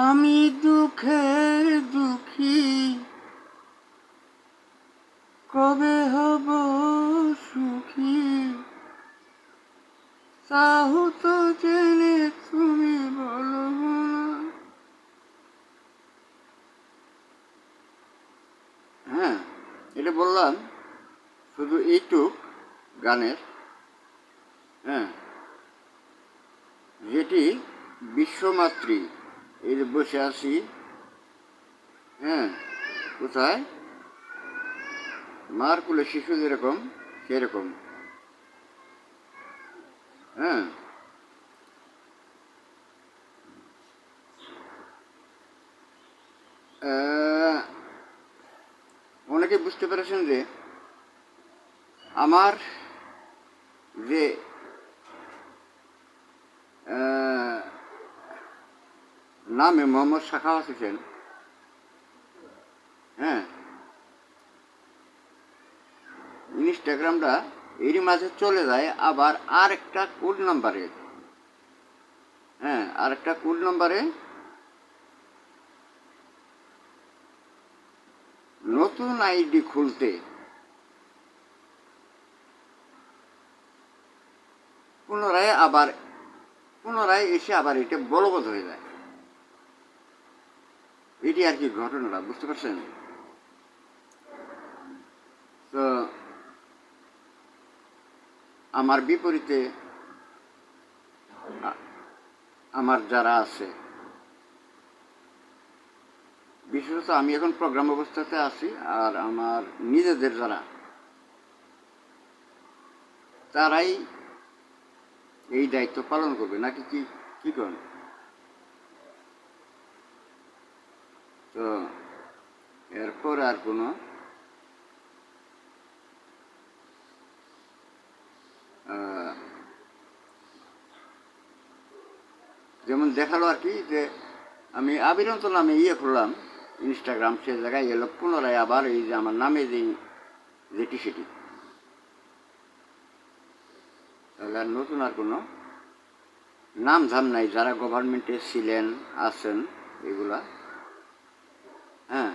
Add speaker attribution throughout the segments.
Speaker 1: আমি দুঃখের দুঃখী, কবে হব সুখী, তাহু তো জেনে তুমি বলো না। হ্যাঁ, এটা বললাম শুধু এইটুক গানের, হ্যাঁ, যেটি বিশ্বমাতৃ এই যে বসে আছি, হ্যাঁ, কোথায় মার কুলে শিশু যেরকম সেরকম, হ্যাঁ। অনেকে বুঝতে পেরেছেন যে আমার যে নামে মোহাম্মদ সাখাওয়াত হোসেন, হ্যাঁ, ইনস্টাগ্রামটা এরই মাঝে চলে যায় আবার আরেকটা কোড নাম্বারে, হ্যাঁ, আরেকটা কোড নাম্বারে নতুন আইডি খুলতে পুনরায় এসে আবার এটা বলবৎ হয়ে যায়। এটি আর কি ঘটনাটা, বুঝতে পারছেন? তো আমার বিপরীতে আমার যারা আছে, বিশেষত আমি এখন প্রোগ্রাম অবস্থাতে আছি, আর আমার নিজেদের যারা, তারাই এই দায়িত্ব পালন করবে নাকি কি কি করেন? তো এরপর আর কোনো যেমন দেখালো আর কি যে আমি আবিরন্ত নামে খুললাম ইনস্টাগ্রাম, সে জায়গায় এলো পুনরায় আবার এই যে আমার নামে যেটি সেটি, তাহলে আর নতুন আর কোনো নাম ধাম নাই। যারা গভর্নমেন্টে ছিলেন আছেন এগুলা, হ্যাঁ,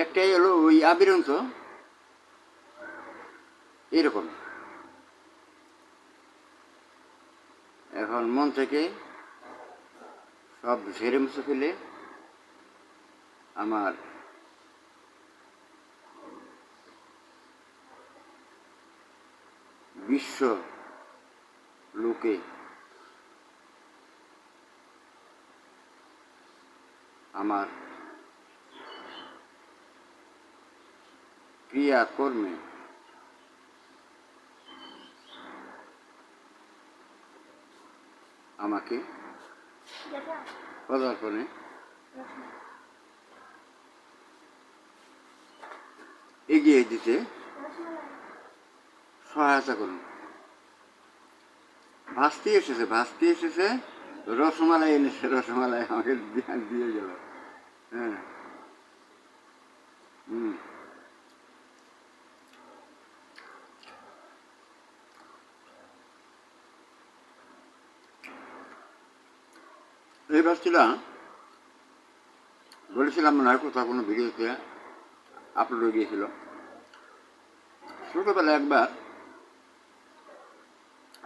Speaker 1: একটাই হলো ওই আবিরন্ত এরকম। এখন মন থেকে সব ঝেড়ে মুছে ফেলে আমার বিশ্ব লোকে আমার ক্রিয়াকর্মে আমাকে পদার্পণে এগিয়ে দিতে সহায়তা করুন। ভাসতে এসেছে, রসমালাই এনেছে, রসমালাই আমাকে দিয়ে গেল, হ্যাঁ, এই ভাবছিলাম, বলেছিলাম মনে হয় কোথাও কোনো ভিডিওতে আপলোড হয়ে গিয়েছিল, ছোটোবেলায় একবার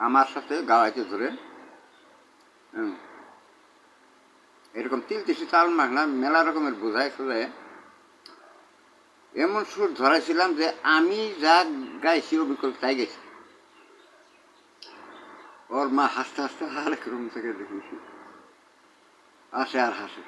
Speaker 1: আমার সাথে গাওয়াইতে ধরে এরকম তিলতিসি তাল মাখনা মেলা রকমের বোঝায় সোজায় এমন সুর ধরাইছিলাম যে আমি যা গাইছি ও বিকল্প তাই গেছি। ওর মা হাসতে হাসতে আরেক রুম থেকে দেখিয়েছি, আসে আর হাসে।